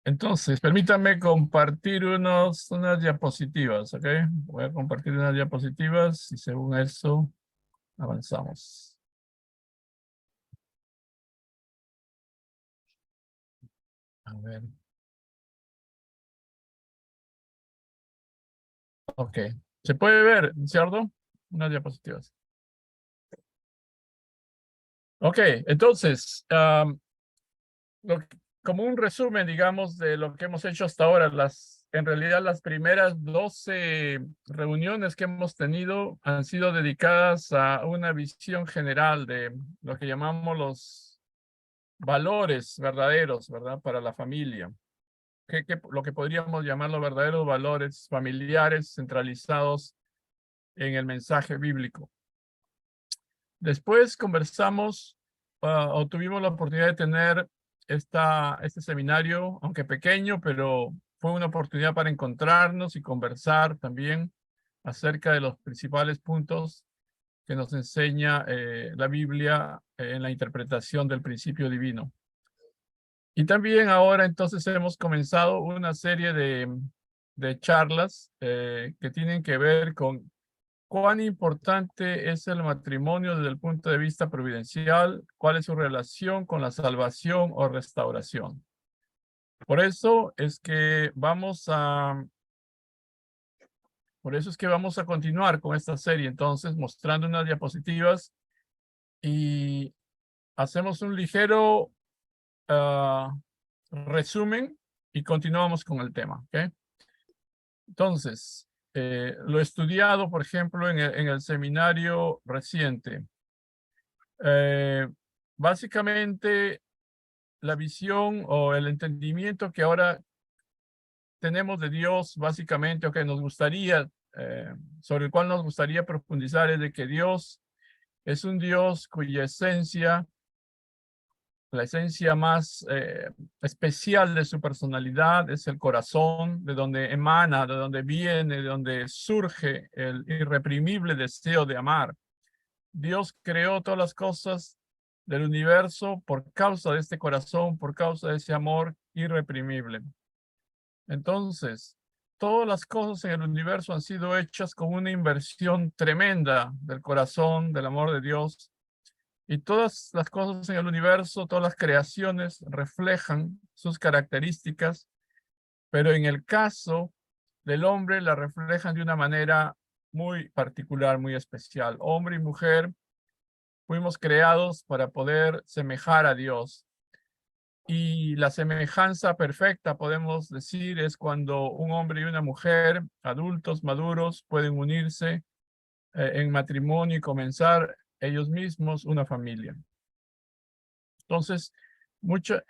Entonces, permítame compartir unas diapositivas, ¿ok? Voy a compartir unas diapositivas y según eso avanzamos. A ver. Ok. ¿Se puede ver, cierto? Unas diapositivas. Ok, entonces, como un resumen, digamos, de lo que hemos hecho hasta ahora, en realidad las primeras 12 reuniones que hemos tenido han sido dedicadas a una visión general de lo que llamamos los valores verdaderos, ¿verdad? Para la familia. Lo que podríamos llamar los verdaderos valores familiares centralizados en el mensaje bíblico. Después conversamos o tuvimos la oportunidad de tener este seminario, aunque pequeño, pero fue una oportunidad para encontrarnos y conversar también acerca de los principales puntos que nos enseña la Biblia en la interpretación del principio divino. Y también ahora entonces hemos comenzado una serie de charlas que tienen que ver con ¿cuán importante es el matrimonio desde el punto de vista providencial? ¿Cuál es su relación con la salvación o restauración? Por eso es que vamos a continuar con esta serie, entonces, mostrando unas diapositivas y hacemos un ligero resumen y continuamos con el tema, ¿ok? Entonces, lo estudiado, por ejemplo, en el seminario reciente. Básicamente, la visión o el entendimiento que ahora tenemos de Dios, básicamente, o que nos gustaría, sobre el cual nos gustaría profundizar, es de que Dios es un Dios cuya esencia, la esencia más especial de su personalidad es el corazón, de donde emana, de donde viene, de donde surge el irreprimible deseo de amar. Dios creó todas las cosas del universo por causa de este corazón, por causa de ese amor irreprimible. Entonces, todas las cosas en el universo han sido hechas con una inversión tremenda del corazón, del amor de Dios. Y todas las cosas en el universo, todas las creaciones reflejan sus características, pero en el caso del hombre la reflejan de una manera muy particular, muy especial. Hombre y mujer fuimos creados para poder semejar a Dios. Y la semejanza perfecta, podemos decir, es cuando un hombre y una mujer, adultos, maduros, pueden unirse en matrimonio y comenzar ellos mismos una familia. Entonces, muchas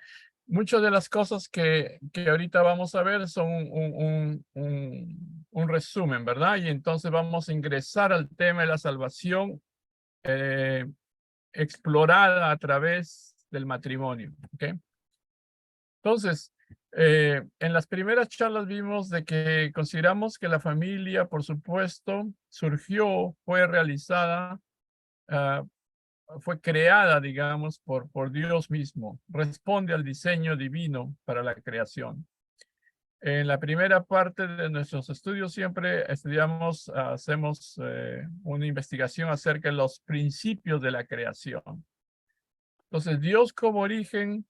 de las cosas que ahorita vamos a ver son un resumen, ¿verdad? Y entonces vamos a ingresar al tema de la salvación explorada a través del matrimonio, ¿ok? Entonces, en las primeras charlas vimos de que consideramos que la familia, por supuesto, surgió, fue realizada, ah, fue creada, digamos, por Dios mismo. Responde al diseño divino para la creación. En la primera parte de nuestros estudios siempre estudiamos, hacemos una investigación acerca de los principios de la creación. Entonces, Dios como origen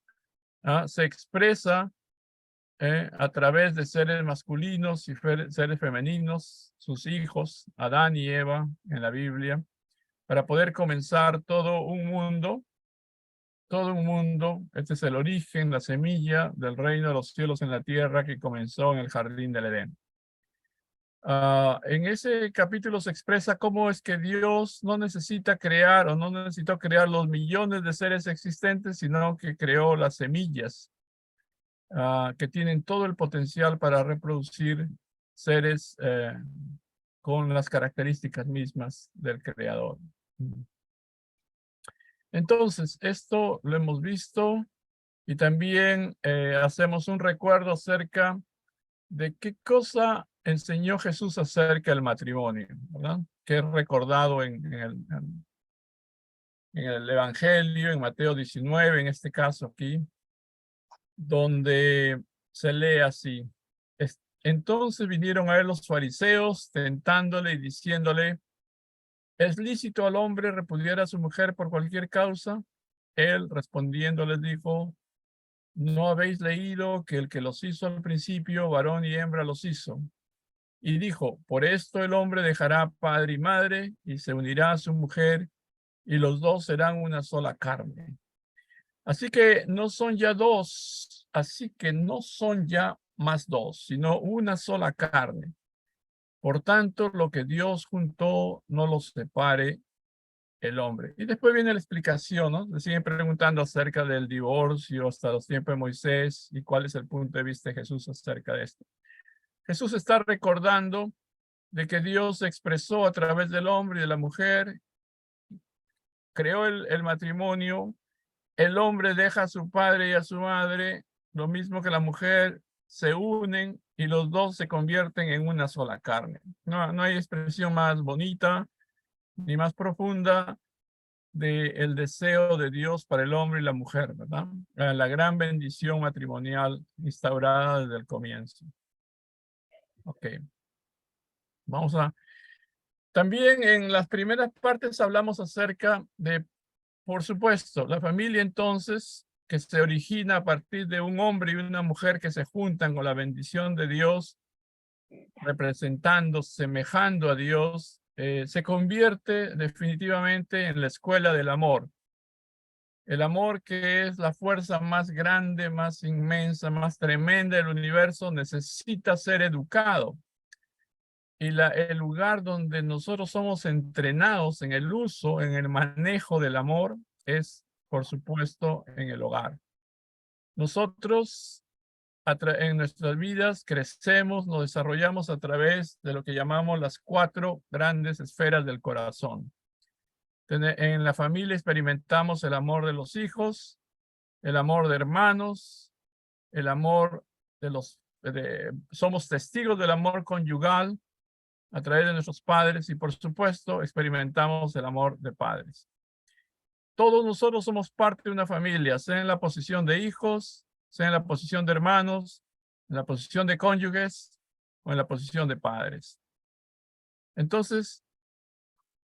se expresa a través de seres masculinos y seres femeninos, sus hijos, Adán y Eva, en la Biblia, para poder comenzar todo un mundo. Este es el origen, la semilla del reino de los cielos en la tierra que comenzó en el jardín del Edén. En ese capítulo se expresa cómo es que Dios no necesita crear o no necesitó crear los millones de seres existentes, sino que creó las semillas que tienen todo el potencial para reproducir seres con las características mismas del creador. Entonces, esto lo hemos visto y también hacemos un recuerdo acerca de qué cosa enseñó Jesús acerca del matrimonio, ¿verdad? Que es recordado en el Evangelio, en Mateo 19, en este caso aquí, donde se lee así. Entonces vinieron a él los fariseos, tentándole y diciéndole, ¿es lícito al hombre repudiar a su mujer por cualquier causa? Él respondiendo les dijo, ¿no habéis leído que el que los hizo al principio, varón y hembra los hizo? Y dijo, por esto el hombre dejará padre y madre y se unirá a su mujer y los dos serán una sola carne. Así que no son ya dos, así que no son ya más dos, sino una sola carne. Por tanto, lo que Dios juntó no lo separe el hombre. Y después viene la explicación, ¿no? Le siguen preguntando acerca del divorcio hasta los tiempos de Moisés y cuál es el punto de vista de Jesús acerca de esto. Jesús está recordando de que Dios se expresó a través del hombre y de la mujer, creó el matrimonio, el hombre deja a su padre y a su madre, lo mismo que la mujer, se unen y los dos se convierten en una sola carne. No hay expresión más bonita ni más profunda del deseo de Dios para el hombre y la mujer, ¿verdad? La gran bendición matrimonial instaurada desde el comienzo. Ok, vamos a... También en las primeras partes hablamos acerca de, por supuesto, la familia entonces que se origina a partir de un hombre y una mujer que se juntan con la bendición de Dios, representando, semejando a Dios, se convierte definitivamente en la escuela del amor. El amor, que es la fuerza más grande, más inmensa, más tremenda del universo, necesita ser educado. Y el lugar donde nosotros somos entrenados en el uso, en el manejo del amor, es, por supuesto, en el hogar. Nosotros, en nuestras vidas, crecemos, nos desarrollamos a través de lo que llamamos las 4 grandes esferas del corazón. En la familia experimentamos el amor de los hijos, el amor de hermanos, el amor somos testigos del amor conyugal a través de nuestros padres y por supuesto experimentamos el amor de padres. Todos nosotros somos parte de una familia, sea en la posición de hijos, sea en la posición de hermanos, en la posición de cónyuges o en la posición de padres. Entonces,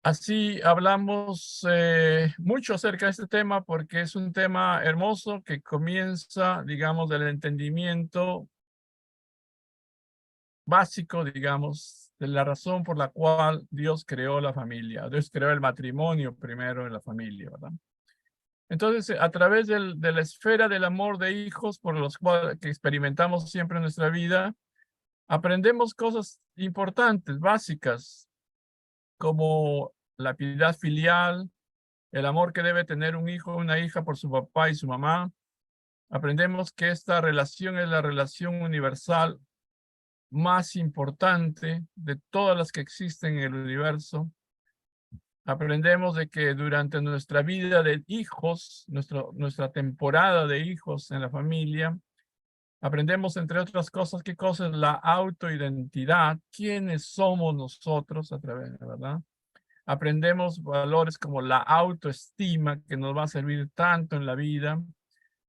así hablamos mucho acerca de este tema porque es un tema hermoso que comienza, digamos, del entendimiento básico, digamos, de la razón por la cual Dios creó la familia. Dios creó el matrimonio primero en la familia, ¿verdad? Entonces, a través de la esfera del amor de hijos por los cuales que experimentamos siempre en nuestra vida, aprendemos cosas importantes, básicas, como la piedad filial, el amor que debe tener un hijo o una hija por su papá y su mamá. Aprendemos que esta relación es la relación universal más importante de todas las que existen en el universo. Aprendemos de que durante nuestra vida de hijos, nuestra temporada de hijos en la familia, aprendemos, entre otras cosas, qué cosa es la autoidentidad, quiénes somos nosotros a través, ¿verdad? Aprendemos valores como la autoestima, que nos va a servir tanto en la vida,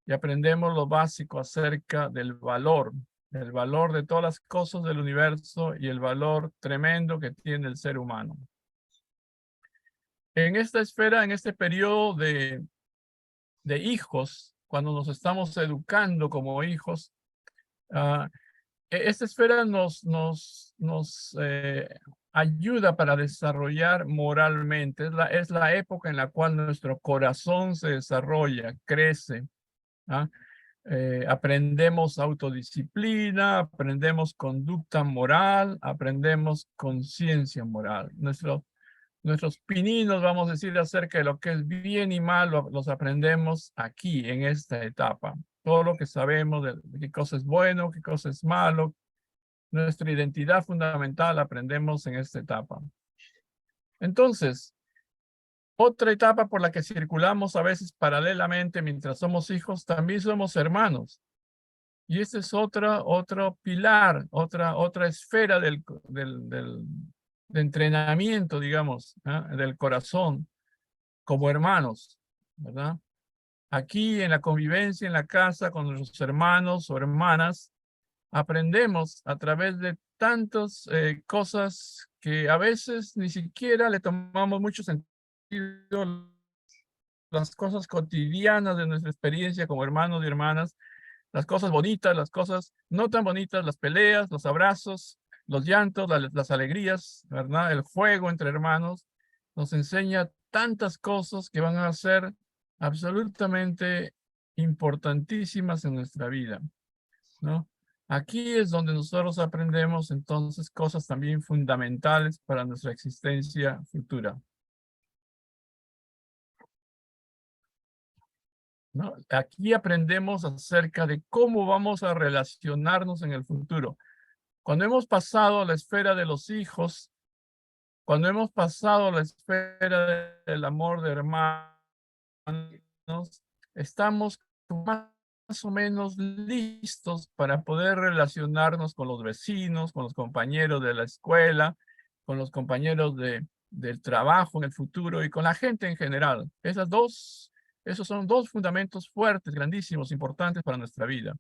y aprendemos lo básico acerca del valor de todas las cosas del universo y el valor tremendo que tiene el ser humano. En esta esfera, en este periodo de hijos, cuando nos estamos educando como hijos, esta esfera nos ayuda para desarrollar moralmente. Es la época en la cual nuestro corazón se desarrolla, crece. Aprendemos autodisciplina, aprendemos conducta moral, aprendemos conciencia moral. Nuestros pininos, vamos a decir, acerca de lo que es bien y mal, los aprendemos aquí, en esta etapa. Todo lo que sabemos de qué cosa es bueno, qué cosa es malo, nuestra identidad fundamental aprendemos en esta etapa. Entonces, otra etapa por la que circulamos a veces paralelamente mientras somos hijos, también somos hermanos. Y este es otro pilar, otra esfera de entrenamiento, digamos, del corazón, como hermanos, ¿verdad? Aquí en la convivencia, en la casa, con nuestros hermanos o hermanas, aprendemos a través de tantas cosas que a veces ni siquiera le tomamos mucho sentido, las cosas cotidianas de nuestra experiencia como hermanos y hermanas, las cosas bonitas, las cosas no tan bonitas, las peleas, los abrazos, los llantos, las alegrías, ¿verdad? El juego entre hermanos nos enseña tantas cosas que van a ser absolutamente importantísimas en nuestra vida, ¿no? Aquí es donde nosotros aprendemos entonces cosas también fundamentales para nuestra existencia futura, ¿no? Aquí aprendemos acerca de cómo vamos a relacionarnos en el futuro. Cuando hemos pasado a la esfera de los hijos, cuando hemos pasado a la esfera del amor de hermanos, estamos más o menos listos para poder relacionarnos con los vecinos, con los compañeros de la escuela, con los compañeros del trabajo en el futuro y con la gente en general. Esos son dos fundamentos fuertes, grandísimos, importantes para nuestra vida.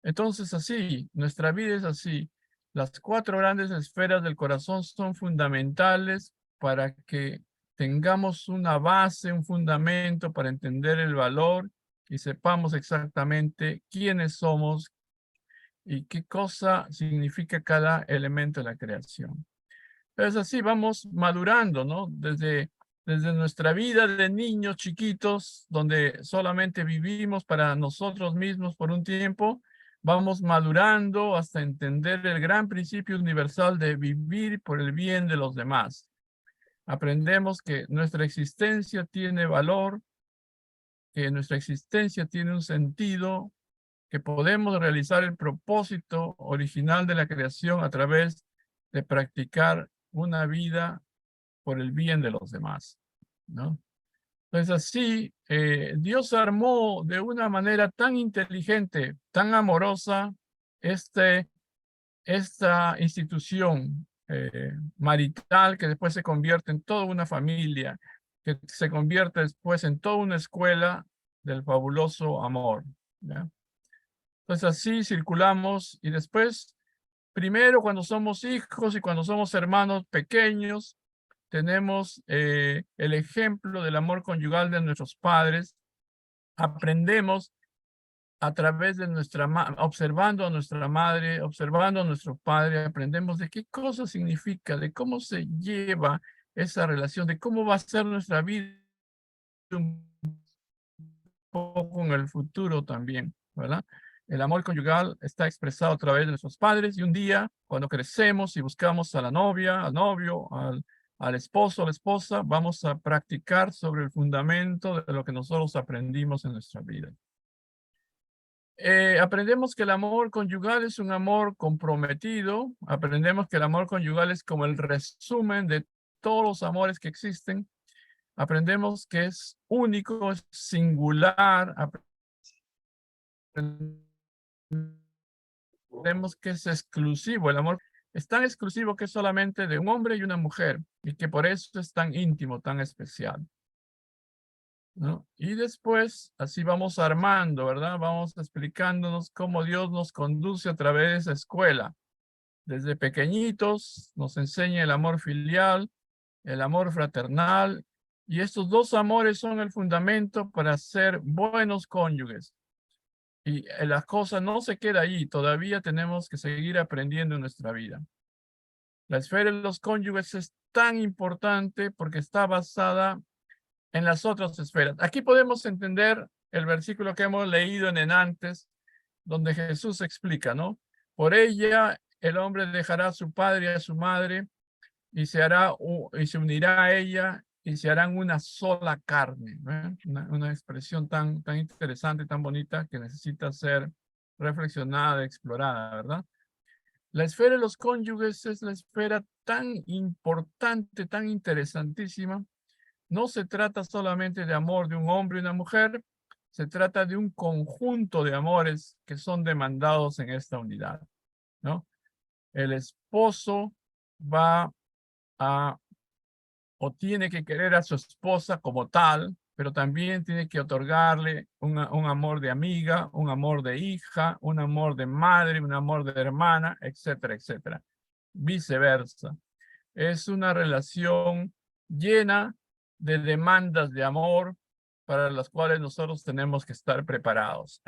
Entonces, así, nuestra vida es así. Las cuatro grandes esferas del corazón son fundamentales para que tengamos una base, un fundamento para entender el valor y sepamos exactamente quiénes somos y qué cosa significa cada elemento de la creación. Entonces, así vamos madurando, ¿no? Desde nuestra vida de niños chiquitos, donde solamente vivimos para nosotros mismos por un tiempo, vamos madurando hasta entender el gran principio universal de vivir por el bien de los demás. Aprendemos que nuestra existencia tiene valor, que nuestra existencia tiene un sentido, que podemos realizar el propósito original de la creación a través de practicar una vida por el bien de los demás, ¿no? Entonces así, Dios armó de una manera tan inteligente, tan amorosa, esta institución marital que después se convierte en toda una familia, que se convierte después en toda una escuela del fabuloso amor, ¿ya? Entonces así circulamos y después, primero cuando somos hijos y cuando somos hermanos pequeños, tenemos el ejemplo del amor conyugal de nuestros padres. Aprendemos a través de observando a nuestra madre, observando a nuestro padre, aprendemos de qué cosa significa, de cómo se lleva esa relación, de cómo va a ser nuestra vida un poco en el futuro también, ¿verdad? El amor conyugal está expresado a través de nuestros padres y un día, cuando crecemos y buscamos a la novia, al novio, al esposo, a la esposa, vamos a practicar sobre el fundamento de lo que nosotros aprendimos en nuestra vida. Aprendemos que el amor conyugal es un amor comprometido, aprendemos que el amor conyugal es como el resumen de todos los amores que existen, aprendemos que es único, es singular, aprendemos que es exclusivo. El amor es tan exclusivo que es solamente de un hombre y una mujer y que por eso es tan íntimo, tan especial, ¿no? Y después, así vamos armando, ¿verdad? Vamos explicándonos cómo Dios nos conduce a través de esa escuela. Desde pequeñitos nos enseña el amor filial, el amor fraternal, y estos dos amores son el fundamento para ser buenos cónyuges. Y la cosa no se queda ahí, todavía tenemos que seguir aprendiendo en nuestra vida. La esfera de los cónyuges es tan importante porque está basada en las otras esferas. Aquí podemos entender el versículo que hemos leído en antes, donde Jesús explica, ¿no? Por ella el hombre dejará a su padre y a su madre y se unirá a ella y se harán una sola carne, ¿no? Una expresión tan interesante, tan bonita que necesita ser reflexionada, explorada, ¿verdad? La esfera de los cónyuges es la esfera tan importante, tan interesantísima. No se trata solamente de amor de un hombre y una mujer, se trata de un conjunto de amores que son demandados en esta unidad, ¿no? El esposo va a o tiene que querer a su esposa como tal, pero también tiene que otorgarle un amor de amiga, un amor de hija, un amor de madre, un amor de hermana, etcétera, etcétera. Viceversa. Es una relación llena de demandas de amor para las cuales nosotros tenemos que estar preparados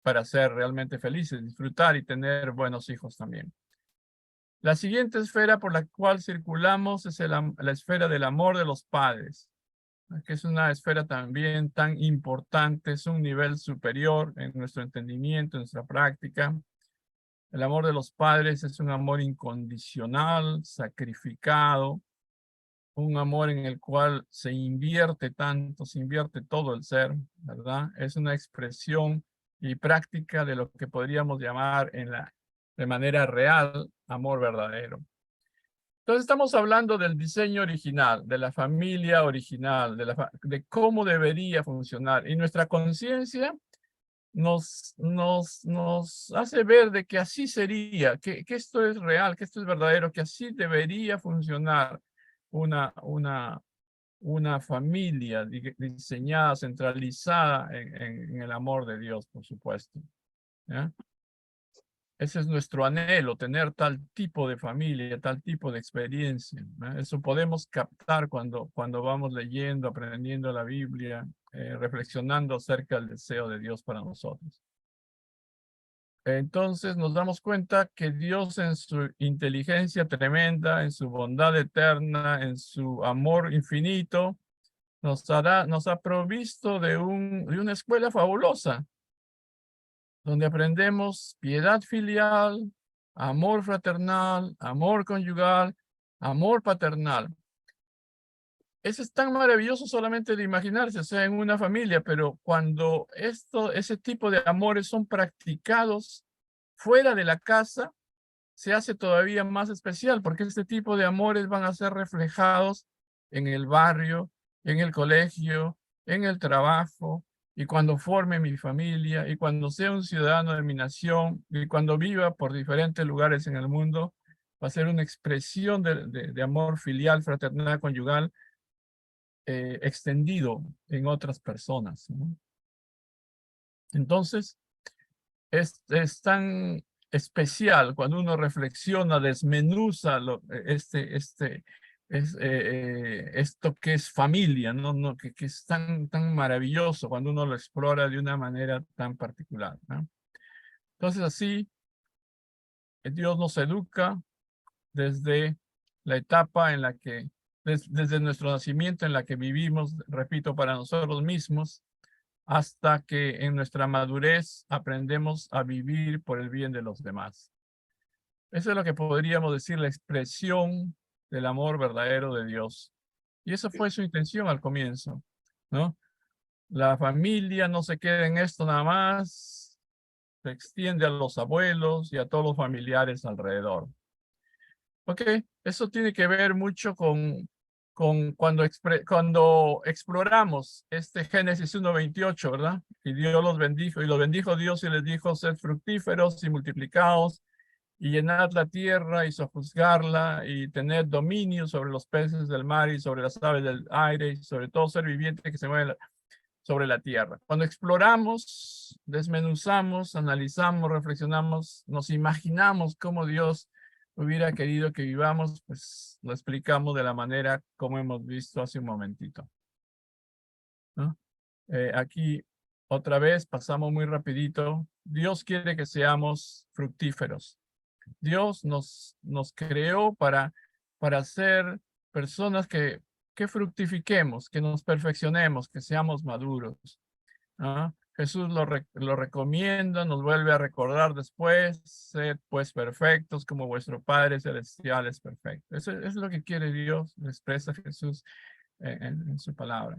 para ser realmente felices, disfrutar y tener buenos hijos también. La siguiente esfera por la cual circulamos es la esfera del amor de los padres, que es una esfera también tan importante, es un nivel superior en nuestro entendimiento, en nuestra práctica. El amor de los padres es un amor incondicional, sacrificado, un amor en el cual se invierte tanto, se invierte todo el ser, ¿verdad? Es una expresión y práctica de lo que podríamos llamar de manera real amor verdadero. Entonces estamos hablando del diseño original, de la familia original, de cómo debería funcionar. Y nuestra conciencia nos hace ver de que así sería, que esto es real, que esto es verdadero, que así debería funcionar una familia diseñada, centralizada en el amor de Dios, por supuesto. ¿Ya? Ese es nuestro anhelo, tener tal tipo de familia, tal tipo de experiencia, ¿no? Eso podemos captar cuando vamos leyendo, aprendiendo la Biblia, reflexionando acerca del deseo de Dios para nosotros. Entonces nos damos cuenta que Dios en su inteligencia tremenda, en su bondad eterna, en su amor infinito, nos ha provisto de una escuela fabulosa, donde aprendemos piedad filial, amor fraternal, amor conyugal, amor paternal. Eso es tan maravilloso solamente de imaginarse, o sea, en una familia, pero cuando ese tipo de amores son practicados fuera de la casa, se hace todavía más especial, porque este tipo de amores van a ser reflejados en el barrio, en el colegio, en el trabajo, y cuando forme mi familia, y cuando sea un ciudadano de mi nación, y cuando viva por diferentes lugares en el mundo, va a ser una expresión de amor filial, fraternal, conyugal, extendido en otras personas, ¿no? Entonces, es tan especial cuando uno reflexiona, desmenuza esto que es familia, ¿no? Que es tan maravilloso cuando uno lo explora de una manera tan particular, ¿no? Entonces así, Dios nos educa desde la etapa en la que, desde nuestro nacimiento en la que vivimos, repito, para nosotros mismos, hasta que en nuestra madurez aprendemos a vivir por el bien de los demás. Eso es lo que podríamos decir la expresión del amor verdadero de Dios. Y esa fue su intención al comienzo, ¿no? La familia no se queda en esto nada más, se extiende a los abuelos y a todos los familiares alrededor. Ok, eso tiene que ver mucho con cuando exploramos este Génesis 1:28, ¿verdad? Y Dios los bendijo, y los bendijo Dios y les dijo, sed fructíferos y multiplicaos, y llenad la tierra y sojuzgarla, y tened dominio sobre los peces del mar y sobre las aves del aire, y sobre todo ser viviente que se mueve sobre la tierra. Cuando exploramos, desmenuzamos, analizamos, reflexionamos, nos imaginamos cómo Dios hubiera querido que vivamos, pues lo explicamos de la manera como hemos visto hace un momentito, ¿no? Aquí otra vez pasamos muy rapidito. Dios quiere que seamos fructíferos. Dios nos creó para ser personas que fructifiquemos, que nos perfeccionemos, que seamos maduros, ¿no? Jesús lo recomienda, nos vuelve a recordar después, sed pues perfectos como vuestro Padre Celestial es perfecto. Eso es lo que quiere Dios, lo expresa Jesús en su palabra.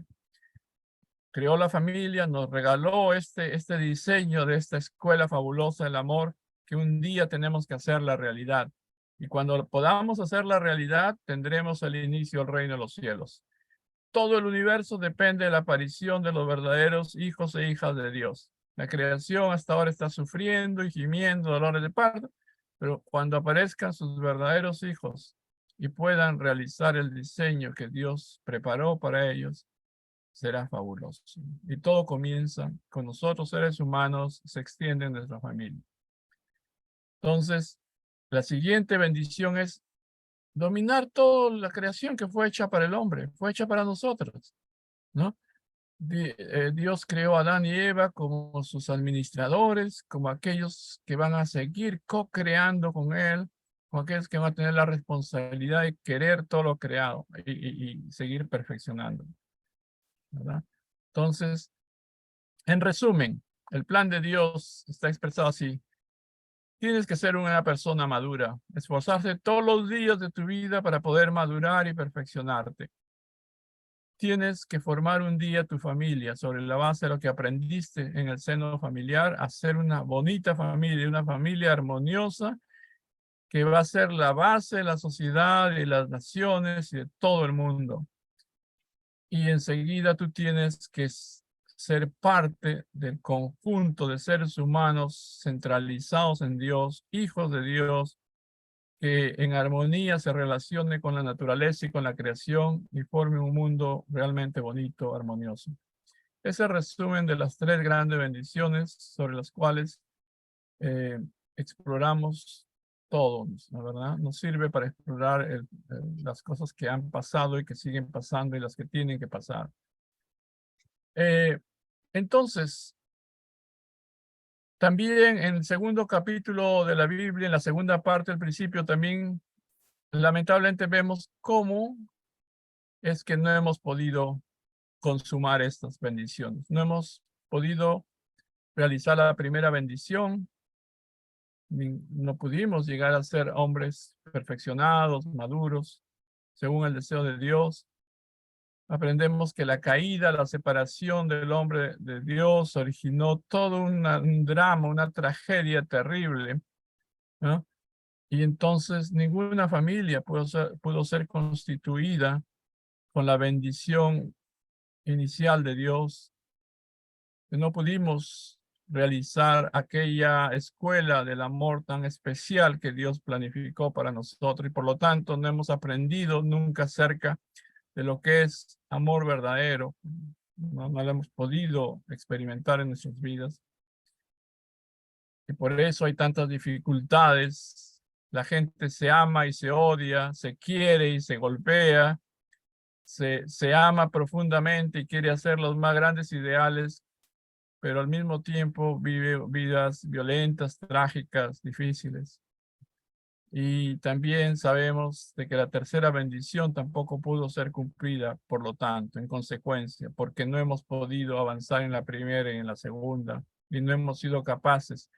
Creó la familia, nos regaló este diseño de esta escuela fabulosa del amor que un día tenemos que hacer la realidad. Y cuando podamos hacer la realidad, tendremos el inicio del reino de los cielos. Todo el universo depende de la aparición de los verdaderos hijos e hijas de Dios. La creación hasta ahora está sufriendo y gimiendo dolores de parto, pero cuando aparezcan sus verdaderos hijos y puedan realizar el diseño que Dios preparó para ellos, será fabuloso. Y todo comienza con nosotros, seres humanos, se extiende en nuestra familia. Entonces, la siguiente bendición es dominar toda la creación que fue hecha para el hombre, fue hecha para nosotros, ¿no? Dios creó a Adán y Eva como sus administradores, como aquellos que van a seguir co-creando con Él, como aquellos que van a tener la responsabilidad de querer todo lo creado y seguir perfeccionando, ¿verdad? Entonces, en resumen, el plan de Dios está expresado así. Tienes que ser una persona madura, esforzarse todos los días de tu vida para poder madurar y perfeccionarte. Tienes que formar un día tu familia sobre la base de lo que aprendiste en el seno familiar, hacer una bonita familia, una familia armoniosa que va a ser la base de la sociedad y las naciones y de todo el mundo. Y enseguida tú tienes que ser parte del conjunto de seres humanos centralizados en Dios, hijos de Dios, que en armonía se relacione con la naturaleza y con la creación y forme un mundo realmente bonito, armonioso. Ese resumen de las tres grandes bendiciones sobre las cuales exploramos todo, ¿no? ¿Verdad? Nos sirve para explorar las cosas que han pasado y que siguen pasando y las que tienen que pasar. Entonces, también en el segundo capítulo de la Biblia, en la segunda parte del principio, también lamentablemente vemos cómo es que no hemos podido consumar estas bendiciones. No hemos podido realizar la primera bendición. No pudimos llegar a ser hombres perfeccionados, maduros, según el deseo de Dios. Aprendemos que la caída, la separación del hombre de Dios originó todo un drama, una tragedia terrible, ¿no? Y entonces ninguna familia pudo ser constituida con la bendición inicial de Dios. No pudimos realizar aquella escuela del amor tan especial que Dios planificó para nosotros y por lo tanto no hemos aprendido nunca acerca de lo que es amor verdadero. No lo hemos podido experimentar en nuestras vidas. Y por eso hay tantas dificultades. La gente se ama y se odia, se quiere y se golpea, se ama profundamente y quiere hacer los más grandes ideales, pero al mismo tiempo vive vidas violentas, trágicas, difíciles. Y también sabemos de que la tercera bendición tampoco pudo ser cumplida, por lo tanto, en consecuencia, porque no hemos podido avanzar en la primera y en la segunda, y no hemos sido capaces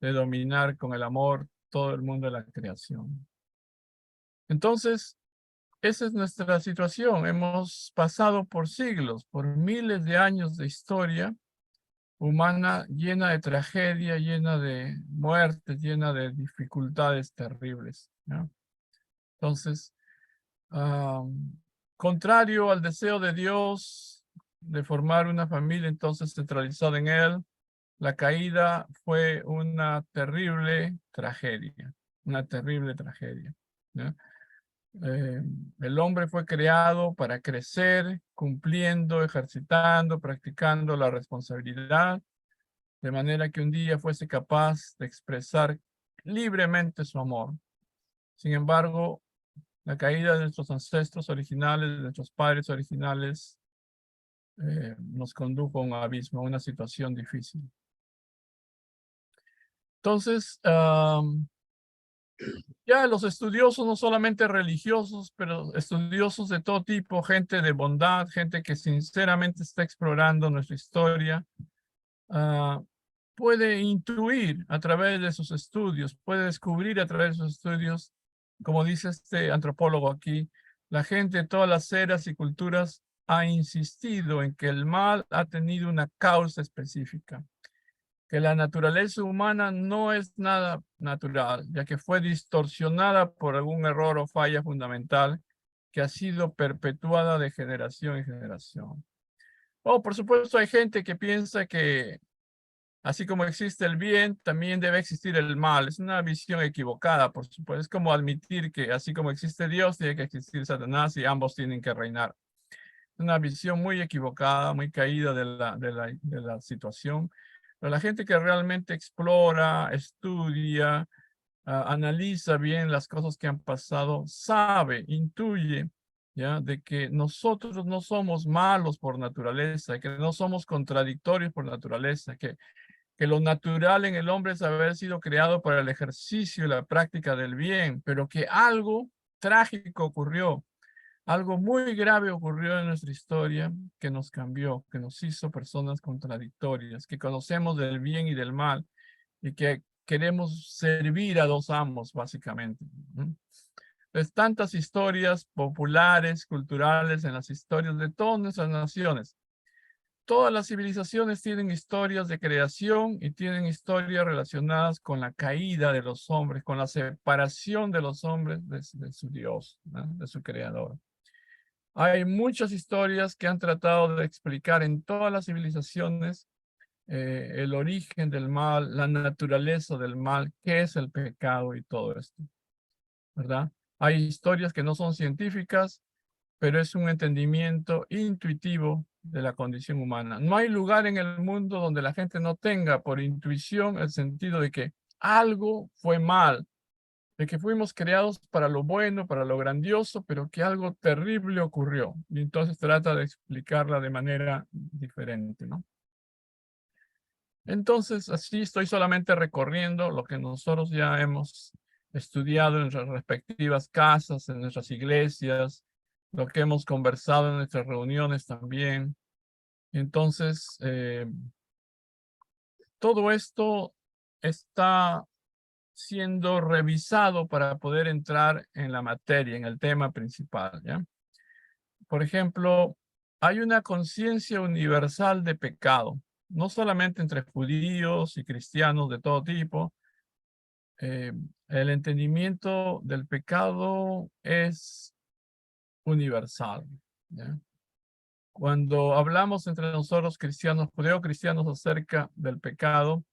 de dominar con el amor todo el mundo de la creación. Entonces, esa es nuestra situación. Hemos pasado por siglos, por miles de años de historia humana llena de tragedia, llena de muertes, llena de dificultades terribles, ¿no? Entonces, contrario al deseo de Dios de formar una familia entonces centralizada en Él, la caída fue una terrible tragedia, ¿no? El hombre fue creado para crecer, cumpliendo, ejercitando, practicando la responsabilidad, de manera que un día fuese capaz de expresar libremente su amor. Sin embargo, la caída de nuestros ancestros originales, de nuestros padres originales, nos condujo a un abismo, a una situación difícil. Entonces, ya los estudiosos, no solamente religiosos, pero estudiosos de todo tipo, gente de bondad, gente que sinceramente está explorando nuestra historia, puede intuir a través de sus estudios, puede descubrir a través de sus estudios, como dice este antropólogo aquí, la gente de todas las eras y culturas ha insistido en que el mal ha tenido una causa específica, que la naturaleza humana no es nada natural, ya que fue distorsionada por algún error o falla fundamental que ha sido perpetuada de generación en generación. Oh, por supuesto, hay gente que piensa que así como existe el bien, también debe existir el mal. Es una visión equivocada, por supuesto. Es como admitir que así como existe Dios, tiene que existir Satanás y ambos tienen que reinar. una visión muy equivocada, muy caída de la situación. Pero la gente que realmente explora, estudia, analiza bien las cosas que han pasado, sabe, intuye, ¿ya? De que nosotros no somos malos por naturaleza, que no somos contradictorios por naturaleza, que lo natural en el hombre es haber sido creado para el ejercicio y la práctica del bien, pero que algo trágico ocurrió, algo muy grave ocurrió en nuestra historia que nos cambió, que nos hizo personas contradictorias, que conocemos del bien y del mal y que queremos servir a dos amos, básicamente. Pues tantas historias populares, culturales, en las historias de todas nuestras naciones. Todas las civilizaciones tienen historias de creación y tienen historias relacionadas con la caída de los hombres, con la separación de los hombres de su Dios, ¿no? De su creador. Hay muchas historias que han tratado de explicar en todas las civilizaciones el origen del mal, la naturaleza del mal, qué es el pecado y todo esto, ¿verdad? Hay historias que no son científicas, pero es un entendimiento intuitivo de la condición humana. No hay lugar en el mundo donde la gente no tenga por intuición el sentido de que algo fue mal, de que fuimos creados para lo bueno, para lo grandioso, pero que algo terrible ocurrió. Y entonces trata de explicarla de manera diferente, ¿no? Entonces, así estoy solamente recorriendo lo que nosotros ya hemos estudiado en nuestras respectivas casas, en nuestras iglesias, lo que hemos conversado en nuestras reuniones también. Entonces, todo esto está siendo revisado para poder entrar en la materia, en el tema principal, ¿ya? Por ejemplo, hay una conciencia universal de pecado, no solamente entre judíos y cristianos de todo tipo. eh, el entendimiento del pecado es universal, ¿ya? Cuando hablamos entre nosotros cristianos, judeocristianos acerca del pecado,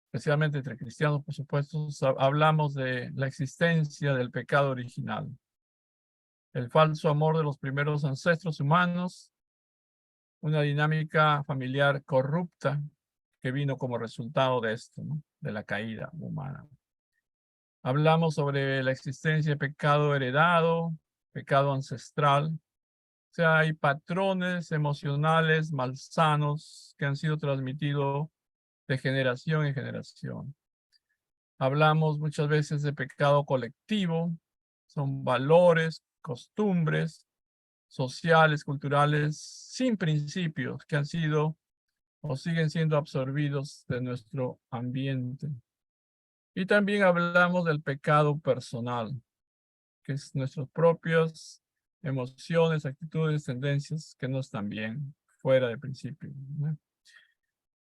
especialmente entre cristianos, por supuesto, hablamos de la existencia del pecado original, el falso amor de los primeros ancestros humanos, una dinámica familiar corrupta que vino como resultado de esto, ¿no? De la caída humana. Hablamos sobre la existencia de pecado heredado, pecado ancestral. O sea, hay patrones emocionales malsanos que han sido transmitidos de generación en generación. Hablamos muchas veces de pecado colectivo. Son valores, costumbres sociales, culturales, sin principios que han sido o siguen siendo absorbidos de nuestro ambiente. Y también hablamos del pecado personal, que es nuestras propias emociones, actitudes, tendencias que no están bien, fuera de principio, ¿no?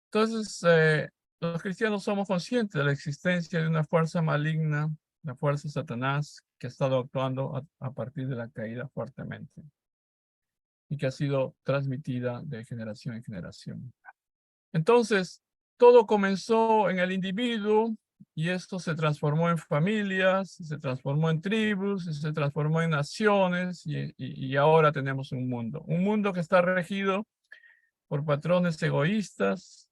Entonces, los cristianos somos conscientes de la existencia de una fuerza maligna, la fuerza de Satanás, que ha estado actuando a partir de la caída fuertemente y que ha sido transmitida de generación en generación. Entonces, todo comenzó en el individuo y esto se transformó en familias, se transformó en tribus, se transformó en naciones y ahora tenemos un mundo que está regido por patrones egoístas,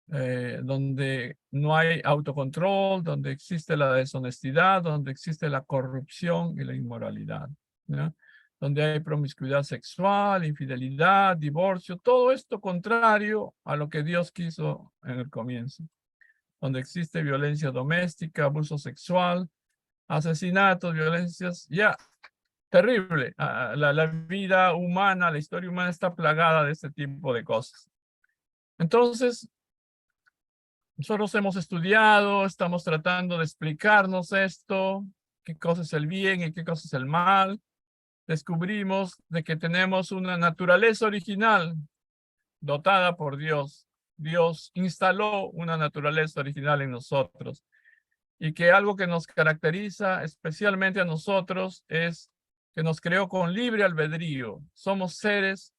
donde no hay autocontrol, donde existe la deshonestidad, donde existe la corrupción y la inmoralidad, ¿no? Donde hay promiscuidad sexual, infidelidad, divorcio, todo esto contrario a lo que Dios quiso en el comienzo, donde existe violencia doméstica, abuso sexual, asesinatos, violencias, ya, terrible. La vida humana, la historia humana está plagada de este tipo de cosas. Entonces, nosotros hemos estudiado, estamos tratando de explicarnos esto, qué cosa es el bien y qué cosa es el mal. Descubrimos de que tenemos una naturaleza original dotada por Dios. Dios instaló una naturaleza original en nosotros y que algo que nos caracteriza especialmente a nosotros es que nos creó con libre albedrío. Somos seres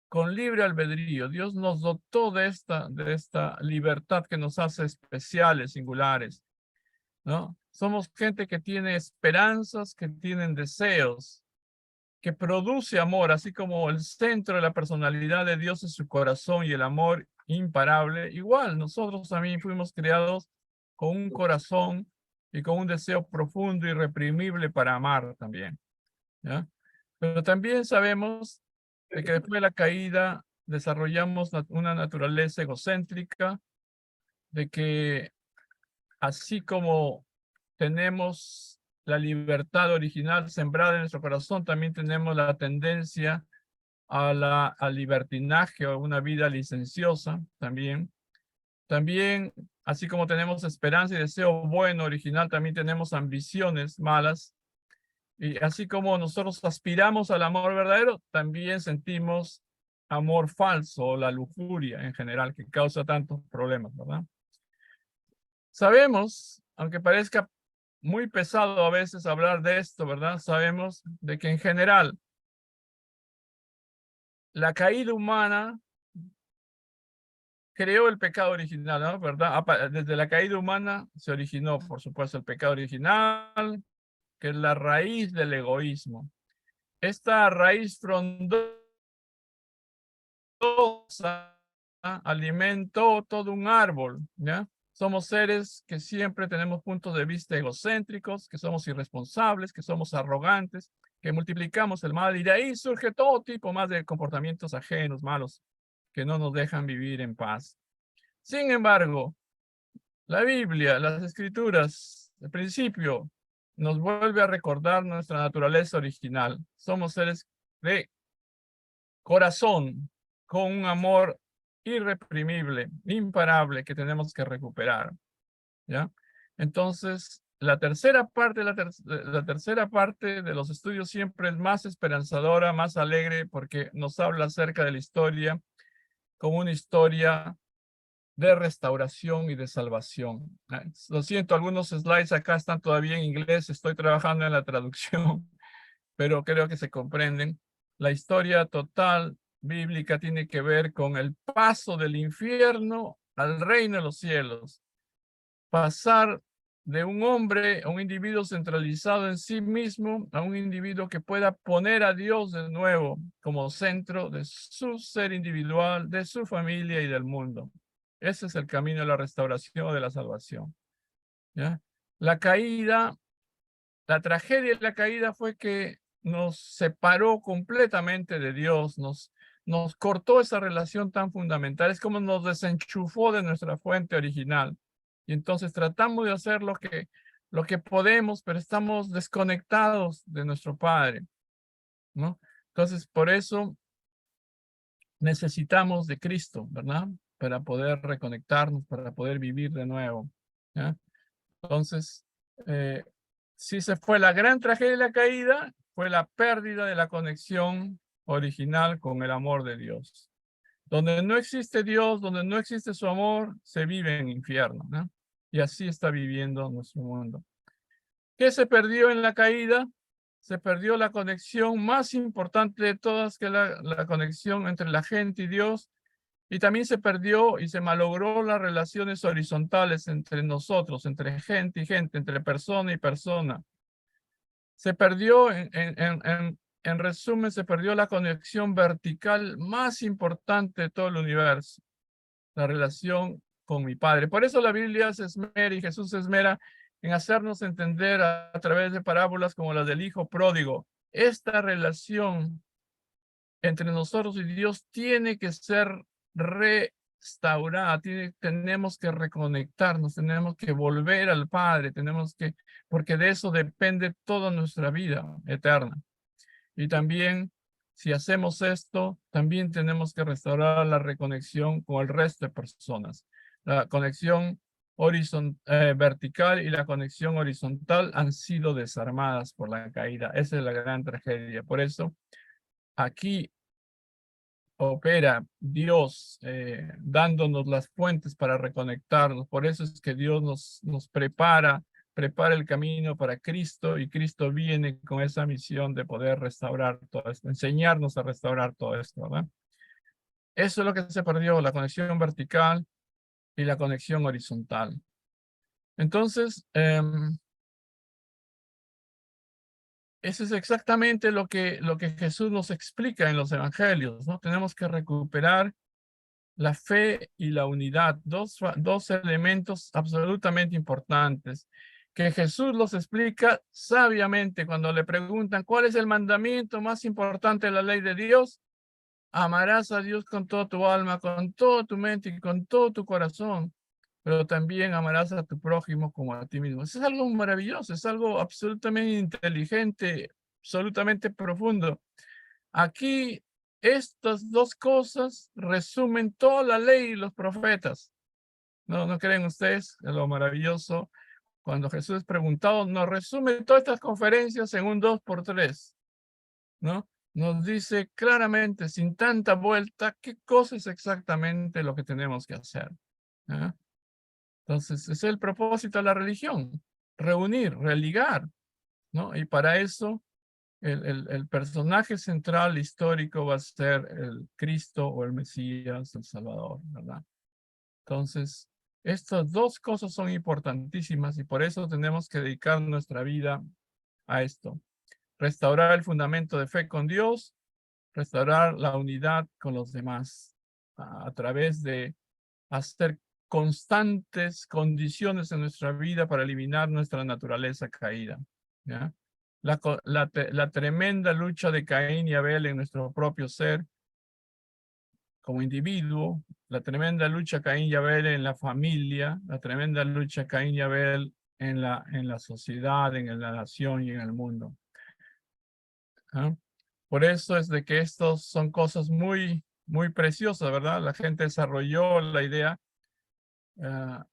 con libre albedrío. Dios nos dotó de esta libertad que nos hace especiales, singulares, ¿no? Somos gente que tiene esperanzas, que tienen deseos, que produce amor, así como el centro de la personalidad de Dios es su corazón y el amor imparable. Igual, nosotros también fuimos creados con un corazón y con un deseo profundo y irreprimible para amar también, ¿ya? Pero también sabemos de que después de la caída desarrollamos una naturaleza egocéntrica, de que así como tenemos la libertad original sembrada en nuestro corazón, también tenemos la tendencia al libertinaje o una vida licenciosa también. También, así como tenemos esperanza y deseo bueno original, también tenemos ambiciones malas. Y así como nosotros aspiramos al amor verdadero, también sentimos amor falso o la lujuria en general que causa tantos problemas, ¿verdad? Sabemos, aunque parezca muy pesado a veces hablar de esto, ¿verdad? Sabemos de que en general la caída humana creó el pecado original, ¿no? ¿Verdad? Desde la caída humana se originó, por supuesto, el pecado original, que es la raíz del egoísmo. Esta raíz frondosa alimentó todo un árbol, ¿ya? Somos seres que siempre tenemos puntos de vista egocéntricos, que somos irresponsables, que somos arrogantes, que multiplicamos el mal y de ahí surge todo tipo más de comportamientos ajenos, malos, que no nos dejan vivir en paz. Sin embargo, la Biblia, las Escrituras, el principio, nos vuelve a recordar nuestra naturaleza original. Somos seres de corazón, con un amor irreprimible, imparable, que tenemos que recuperar, ¿ya? Entonces, la tercera parte, la tercera parte de los estudios siempre es más esperanzadora, más alegre, porque nos habla acerca de la historia, como una historia de restauración y de salvación. Lo siento, algunos slides acá están todavía en inglés, estoy trabajando en la traducción, pero creo que se comprenden. La historia total bíblica tiene que ver con el paso del infierno al reino de los cielos. Pasar de un hombre, a un individuo centralizado en sí mismo, a un individuo que pueda poner a Dios de nuevo como centro de su ser individual, de su familia y del mundo. Ese es el camino de la restauración o de la salvación, ¿ya? La caída, la tragedia de la caída fue que nos separó completamente de Dios, nos cortó esa relación tan fundamental, es como nos desenchufó de nuestra fuente original. Y entonces tratamos de hacer lo que podemos, pero estamos desconectados de nuestro Padre, ¿no? Entonces, por eso necesitamos de Cristo, ¿verdad? Para poder reconectarnos, para poder vivir de nuevo, ¿ya? Entonces, si se fue la gran tragedia de la caída, fue la pérdida de la conexión original con el amor de Dios. Donde no existe Dios, donde no existe su amor, se vive en infierno, ¿no? Y así está viviendo nuestro mundo. ¿Qué se perdió en la caída? Se perdió la conexión más importante de todas, que es la conexión entre la gente y Dios. Y también se perdió y se malogró las relaciones horizontales entre nosotros, entre gente y gente, entre persona y persona. Se perdió, en resumen, se perdió la conexión vertical más importante de todo el universo, la relación con mi Padre. Por eso la Biblia se esmera y Jesús se esmera en hacernos entender a través de parábolas como las del Hijo Pródigo. Esta relación entre nosotros y Dios tiene que ser restaurada, tenemos que reconectarnos, tenemos que volver al Padre, porque de eso depende toda nuestra vida eterna. Y también, si hacemos esto, también tenemos que restaurar la reconexión con el resto de personas. La conexión vertical y la conexión horizontal han sido desarmadas por la caída. Esa es la gran tragedia. Por eso, aquí opera Dios dándonos las fuentes para reconectarnos. Por eso es que Dios nos prepara el camino para Cristo y Cristo viene con esa misión de poder restaurar todo esto, enseñarnos a restaurar todo esto, ¿verdad? Eso es lo que se perdió, la conexión vertical y la conexión horizontal. Entonces, eso es exactamente lo que Jesús nos explica en los evangelios, ¿no? Tenemos que recuperar la fe y la unidad, dos elementos absolutamente importantes, que Jesús los explica sabiamente cuando le preguntan cuál es el mandamiento más importante de la ley de Dios. Amarás a Dios con toda tu alma, con toda tu mente y con todo tu corazón, pero también amarás a tu prójimo como a ti mismo. Eso es algo maravilloso, es algo absolutamente inteligente, absolutamente profundo. Aquí estas dos cosas resumen toda la ley y los profetas. ¿No creen ustedes lo maravilloso? Cuando Jesús es preguntado, nos resume todas estas conferencias en un 2x3, ¿no? Nos dice claramente, sin tanta vuelta, qué cosa es exactamente lo que tenemos que hacer. ¿Ah? Entonces, es el propósito de la religión, reunir, religar, ¿no? Y para eso el personaje central histórico va a ser el Cristo o el Mesías, el Salvador, ¿verdad? Entonces, estas dos cosas son importantísimas y por eso tenemos que dedicar nuestra vida a esto. Restaurar el fundamento de fe con Dios, restaurar la unidad con los demás a través de hacer constantes condiciones en nuestra vida para eliminar nuestra naturaleza caída, ¿ya? La tremenda lucha de Caín y Abel en nuestro propio ser como individuo, la tremenda lucha Caín y Abel en la familia, la tremenda lucha Caín y Abel en la sociedad, en la nación y en el mundo. ¿Ah? Por eso es de que estos son cosas muy, muy preciosas, ¿verdad? La gente desarrolló la idea,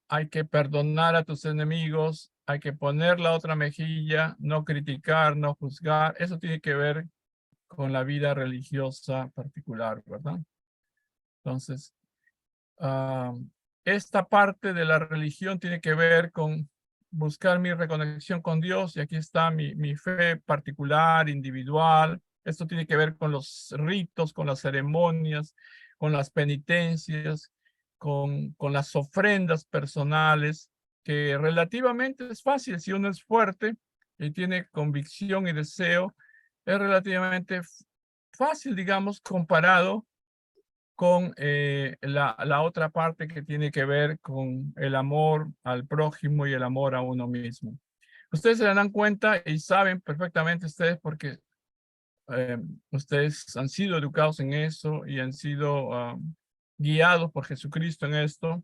hay que perdonar a tus enemigos, hay que poner la otra mejilla, no criticar, no juzgar. Eso tiene que ver con la vida religiosa particular, ¿verdad? Entonces, esta parte de la religión tiene que ver con buscar mi reconexión con Dios y aquí está mi fe particular, individual. Esto tiene que ver con los ritos, con las ceremonias, con las penitencias, con las ofrendas personales, que relativamente es fácil si uno es fuerte y tiene convicción y deseo, es relativamente fácil, digamos, comparado con la otra parte que tiene que ver con el amor al prójimo y el amor a uno mismo. Ustedes se dan cuenta y saben perfectamente ustedes porque ustedes han sido educados en eso y han sido guiados por Jesucristo en esto.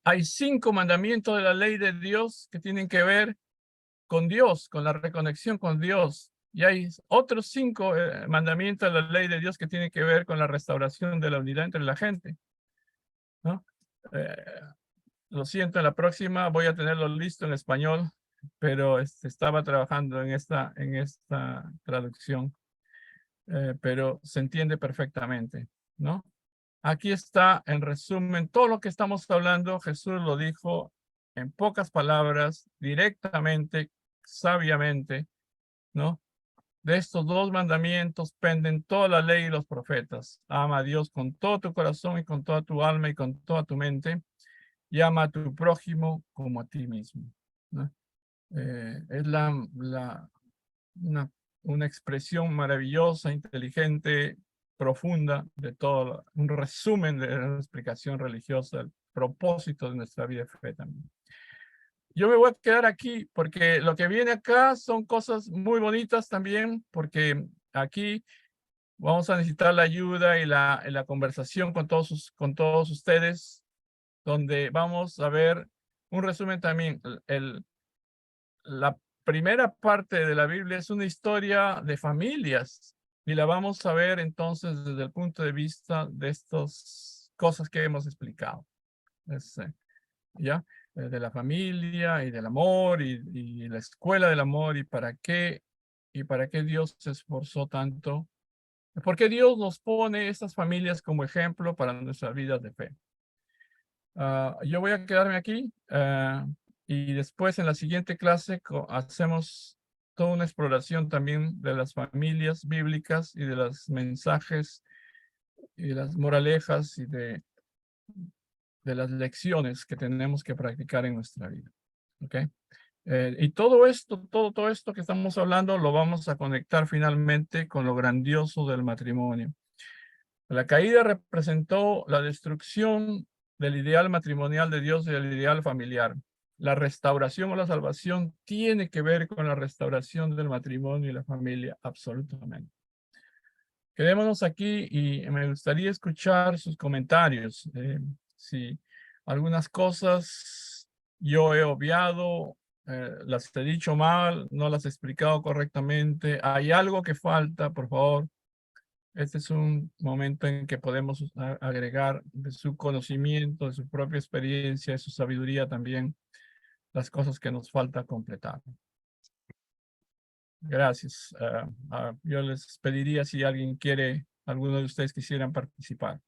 Hay 5 mandamientos de la ley de Dios que tienen que ver con Dios, con la reconexión con Dios. Y hay otros 5 mandamientos de la ley de Dios que tienen que ver con la restauración de la unidad entre la gente, ¿no? Eh, lo siento, en la próxima voy a tenerlo listo en español, pero estaba trabajando en esta traducción, pero se entiende perfectamente, ¿no? Aquí está, en resumen, todo lo que estamos hablando, Jesús lo dijo en pocas palabras, directamente, sabiamente, ¿no? De estos 2 mandamientos penden toda la ley y los profetas. Ama a Dios con todo tu corazón y con toda tu alma y con toda tu mente. Y ama a tu prójimo como a ti mismo, ¿no? Es una, una expresión maravillosa, inteligente, profunda de todo, un resumen de la explicación religiosa, el propósito de nuestra vida de fe también. Yo me voy a quedar aquí porque lo que viene acá son cosas muy bonitas también, porque aquí vamos a necesitar la ayuda y la conversación con todos ustedes, donde vamos a ver un resumen también. La primera parte de la Biblia es una historia de familias y la vamos a ver entonces desde el punto de vista de estas cosas que hemos explicado. ¿Ya? De la familia y del amor y la escuela del amor y para qué Dios se esforzó tanto. ¿Por qué Dios nos pone estas familias como ejemplo para nuestras vidas de fe? Yo voy a quedarme aquí y después en la siguiente clase hacemos toda una exploración también de las familias bíblicas y de los mensajes y de las moralejas y de las lecciones que tenemos que practicar en nuestra vida. ¿Ok? Y todo esto, todo esto que estamos hablando lo vamos a conectar finalmente con lo grandioso del matrimonio. La caída representó la destrucción del ideal matrimonial de Dios y del ideal familiar. La restauración o la salvación tiene que ver con la restauración del matrimonio y la familia, absolutamente. Quedémonos aquí y me gustaría escuchar sus comentarios. Si algunas cosas yo he obviado, las he dicho mal, no las he explicado correctamente, hay algo que falta, por favor. Este es un momento en que podemos agregar de su conocimiento, de su propia experiencia, de su sabiduría también, las cosas que nos falta completar. Gracias. Yo les pediría si alguien quiere, alguno de ustedes quisieran participar.